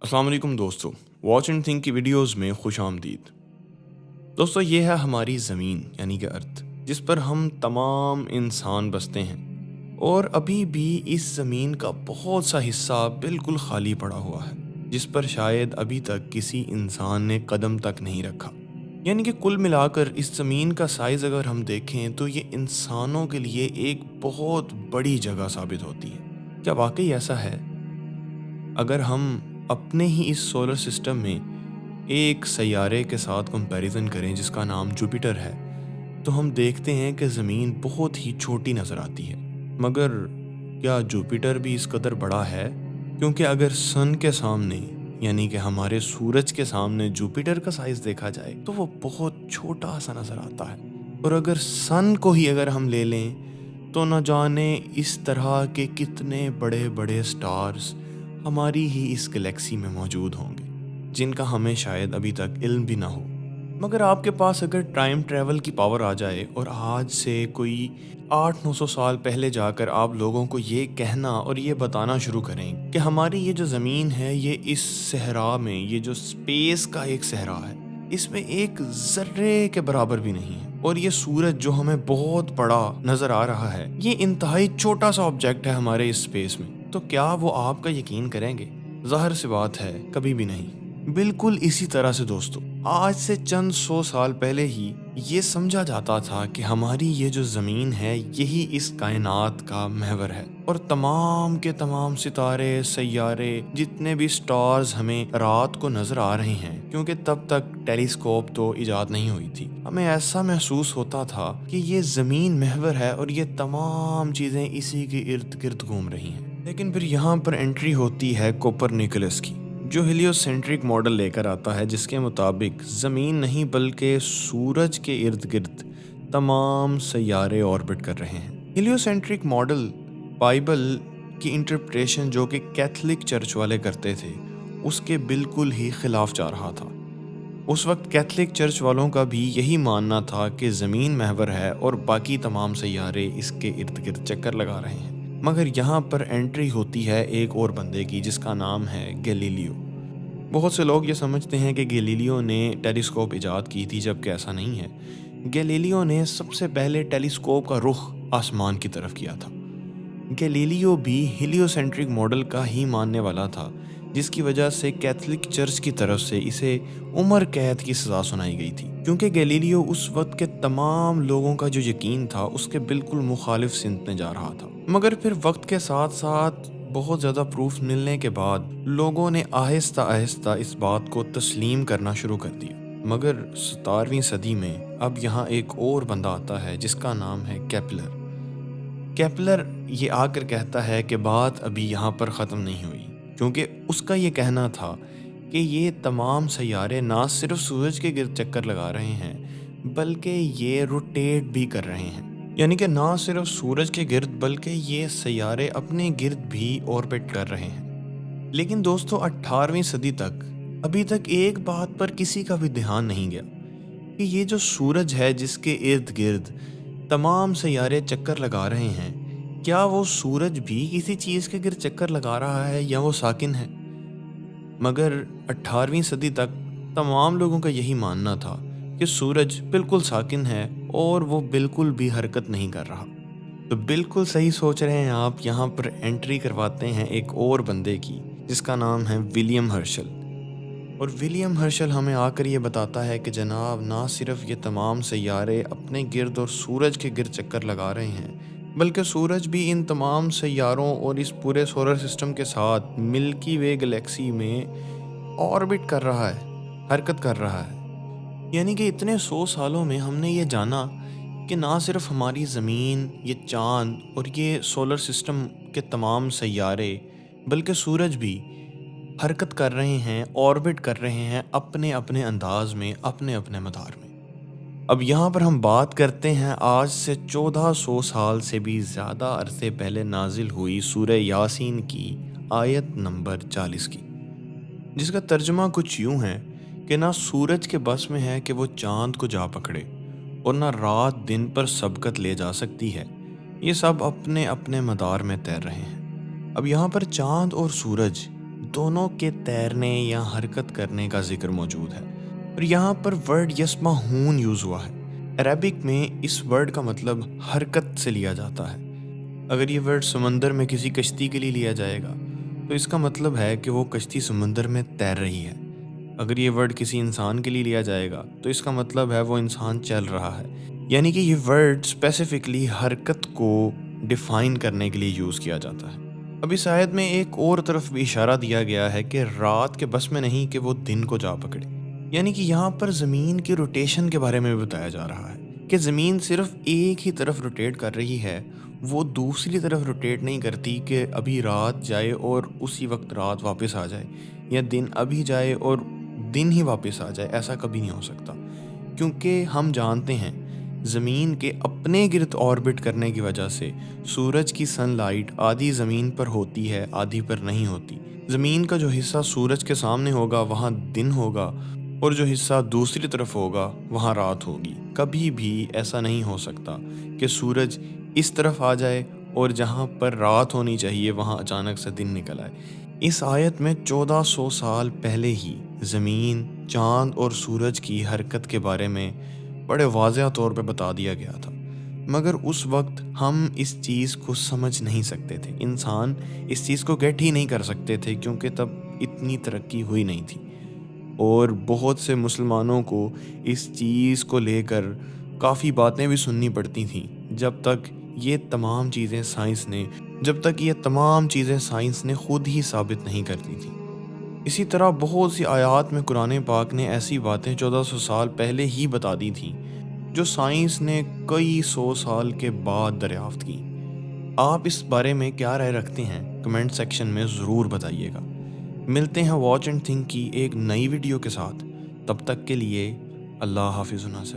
अस्सलाम वालेकुम दोस्तों, वॉच एंड थिंक की वीडियोस में खुश आमदीद। दोस्तों, ये है हमारी ज़मीन यानी कि अर्थ, जिस पर हम तमाम इंसान बसते हैं। और अभी भी इस ज़मीन का बहुत सा हिस्सा बिल्कुल खाली पड़ा हुआ है, जिस पर शायद अभी तक किसी इंसान ने कदम तक नहीं रखा। यानी कि कुल मिलाकर इस ज़मीन का साइज़ अगर हम देखें तो ये इंसानों के लिए एक बहुत बड़ी जगह साबित होती है। क्या वाकई ऐसा है? अगर हम अपने ही इस सोलर सिस्टम में एक सैयारे के साथ कंपैरिजन करें जिसका नाम जुपिटर है, तो हम देखते हैं कि ज़मीन बहुत ही छोटी नज़र आती है। मगर क्या जुपिटर भी इस कदर बड़ा है? क्योंकि अगर सन के सामने यानी कि हमारे सूरज के सामने जुपिटर का साइज़ देखा जाए तो वो बहुत छोटा सा नज़र आता है। और अगर सन को ही अगर हम ले लें तो न जाने इस तरह के कितने बड़े बड़े स्टार्स हमारी ही इस गैलेक्सी में मौजूद होंगे, जिनका हमें शायद अभी तक इल्म भी ना हो। मगर आपके पास अगर टाइम ट्रैवल की पावर आ जाए और आज से कोई 800-900 साल पहले जाकर आप लोगों को ये कहना और ये बताना शुरू करें कि हमारी ये जो ज़मीन है ये इस सहरा में, ये जो स्पेस का एक सहरा है, इसमें एक ज़र्रे के बराबर भी नहीं है, और ये सूरज जो हमें बहुत बड़ा नज़र आ रहा है ये इंतहाई छोटा सा ऑब्जेक्ट है हमारे इस स्पेस में, तो क्या वो आपका यकीन करेंगे? ज़ाहिर सी बात है, कभी भी नहीं। बिल्कुल इसी तरह से दोस्तों, आज से चंद 100 साल पहले ही ये समझा जाता था कि हमारी ये जो ज़मीन है यही इस कायनात का महवर है, और तमाम के तमाम सितारे, सैयारे, जितने भी स्टार्स हमें रात को नज़र आ रहे हैं, क्योंकि तब तक टेलीस्कोप तो इजाद नहीं हुई थी, हमें ऐसा महसूस होता था कि ये ज़मीन महवर है और ये तमाम चीज़ें इसी के इर्द गिर्द घूम रही हैं। लेकिन फिर यहाँ पर एंट्री होती है कोपरनिकस की, जो हीलियोसेंट्रिक मॉडल लेकर आता है, जिसके मुताबिक ज़मीन नहीं बल्कि सूरज के इर्द गिर्द तमाम सैयारे ऑर्बिट कर रहे हैं। हीलियोसेंट्रिक मॉडल बाइबल की इंटरप्रिटेशन जो कि कैथलिक चर्च वाले करते थे, उसके बिल्कुल ही खिलाफ जा रहा था। उस वक्त कैथलिक चर्च वालों का भी यही मानना था कि ज़मीन महवर है और बाकी तमाम सैयारे इसके इर्द गिर्द चक्कर लगा रहे हैं। मगर यहाँ पर एंट्री होती है एक और बंदे की, जिसका नाम है गैलीलियो। बहुत से लोग ये समझते हैं कि गैलीलियो ने टेलीस्कोप इजाद की थी, जबकि ऐसा नहीं है। गैलीलियो ने सबसे पहले टेलीस्कोप का रुख आसमान की तरफ किया था। गैलीलियो भी हीलियोसेंट्रिक मॉडल का ही मानने वाला था, जिसकी वजह से कैथलिक चर्च की तरफ से इसे उम्र कैद की सज़ा सुनाई गई थी, क्योंकि गैलीलियो उस वक्त के तमाम लोगों का जो यकीन था उसके बिल्कुल मुखालिफ सिमत में जा रहा था। मगर फिर वक्त के साथ साथ बहुत ज़्यादा प्रूफ मिलने के बाद लोगों ने आहिस्ता आहिस्ता इस बात को तस्लीम करना शुरू कर दिया। मगर 17वीं सदी में अब यहाँ एक और बंदा आता है जिसका नाम है केपलर। केपलर ये आकर कहता है कि बात अभी यहाँ पर ख़त्म नहीं हुई, क्योंकि उसका ये कहना था कि ये तमाम सैयारे ना सिर्फ सूरज के गिर्द चक्कर लगा रहे हैं बल्कि ये रोटेट भी कर रहे हैं। यानी कि ना सिर्फ सूरज के गिर्द बल्कि ये सैयारे अपने गिर्द भी ऑर्बिट कर रहे हैं। लेकिन दोस्तों, 18वीं सदी तक अभी तक एक बात पर किसी का भी ध्यान नहीं गया कि ये जो सूरज है जिसके इर्द गिर्द तमाम सैयारे चक्कर लगा रहे हैं, क्या वो सूरज भी किसी चीज़ के गिर्द चक्कर लगा रहा है या वो साकिन है? मगर 18वीं सदी तक तमाम लोगों का यही मानना था कि सूरज बिल्कुल साकिन है और वो बिल्कुल भी हरकत नहीं कर रहा। तो बिल्कुल सही सोच रहे हैं आप, यहाँ पर एंट्री करवाते हैं एक और बंदे की, जिसका नाम है विलियम हर्शल। और विलियम हर्शल हमें आकर ये बताता है कि जनाब, ना सिर्फ ये तमाम सैयारे अपने गिर्द और सूरज के गिर्द चक्कर लगा रहे हैं, बल्कि सूरज भी इन तमाम सैयारों और इस पूरे सोलर सिस्टम के साथ मिल्की वे गैलेक्सी में ऑर्बिट कर रहा है, हरकत कर रहा है। यानी कि इतने 100 सालों में हमने ये जाना कि ना सिर्फ हमारी ज़मीन, ये चाँद और ये सोलर सिस्टम के तमाम सैयारे, बल्कि सूरज भी हरकत कर रहे हैं, ऑर्बिट कर रहे हैं अपने अपने अंदाज में, अपने अपने मदार में। अब यहाँ पर हम बात करते हैं आज से 1400 साल से भी ज़्यादा अरसे पहले नाजिल हुई सूरह यासीन की आयत नंबर 40 की, जिसका तर्जुमा कुछ यूँ है कि ना सूरज के बस में है कि वो चाँद को जा पकड़े, और ना रात दिन पर सबकत ले जा सकती है, ये सब अपने अपने मदार में तैर रहे हैं। अब यहाँ पर चाँद और सूरज دونوں کے تیرنے یا حرکت کرنے کا ذکر موجود ہے، اور یہاں پر ورڈ یسمعون یوز ہوا ہے۔ عربک میں اس ورڈ کا مطلب حرکت سے لیا جاتا ہے۔ اگر یہ ورڈ سمندر میں کسی کشتی کے لیے لیا جائے گا تو اس کا مطلب ہے کہ وہ کشتی سمندر میں تیر رہی ہے۔ اگر یہ ورڈ کسی انسان کے لیے لیا جائے گا تو اس کا مطلب ہے وہ انسان چل رہا ہے، یعنی کہ یہ ورڈ اسپیسیفکلی حرکت کو ڈیفائن کرنے کے لیے یوز کیا جاتا ہے۔ اب اس آیت میں ایک اور طرف بھی اشارہ دیا گیا ہے کہ رات کے بس میں نہیں کہ وہ دن کو جا پکڑے، یعنی کہ یہاں پر زمین کی روٹیشن کے بارے میں بتایا جا رہا ہے کہ زمین صرف ایک ہی طرف روٹیٹ کر رہی ہے، وہ دوسری طرف روٹیٹ نہیں کرتی کہ ابھی رات جائے اور اسی وقت رات واپس آ جائے، یا دن ابھی جائے اور دن ہی واپس آ جائے۔ ایسا کبھی نہیں ہو سکتا، کیونکہ ہم جانتے ہیں زمین کے اپنے گرد آربٹ کرنے کی وجہ سے سورج کی سن لائٹ آدھی زمین پر ہوتی ہے، آدھی پر نہیں ہوتی۔ زمین کا جو حصہ سورج کے سامنے ہوگا وہاں دن ہوگا، اور جو حصہ دوسری طرف ہوگا وہاں رات ہوگی۔ کبھی بھی ایسا نہیں ہو سکتا کہ سورج اس طرف آ جائے اور جہاں پر رات ہونی چاہیے وہاں اچانک سے دن نکل آئے۔ اس آیت میں 1400 سال پہلے ہی زمین، چاند اور سورج کی حرکت کے بارے میں بڑے واضح طور پہ بتا دیا گیا تھا، مگر اس وقت ہم اس چیز کو سمجھ نہیں سکتے تھے، انسان اس چیز کو گیٹ ہی نہیں کر سکتے تھے، کیونکہ تب اتنی ترقی ہوئی نہیں تھی، اور بہت سے مسلمانوں کو اس چیز کو لے کر کافی باتیں بھی سننی پڑتی تھیں جب تک یہ تمام چیزیں سائنس نے خود ہی ثابت نہیں کرتی تھی۔ اسی طرح بہت سی آیات میں قرآن پاک نے ایسی باتیں 1400 سال پہلے ہی بتا دی تھیں جو سائنس نے کئی 100 سال کے بعد دریافت کی۔ آپ اس بارے میں کیا رائے رکھتے ہیں؟ کمنٹ سیکشن میں ضرور بتائیے گا۔ ملتے ہیں واچ اینڈ تھنک کی ایک نئی ویڈیو کے ساتھ، تب تک کے لیے اللہ حافظ و ناصر۔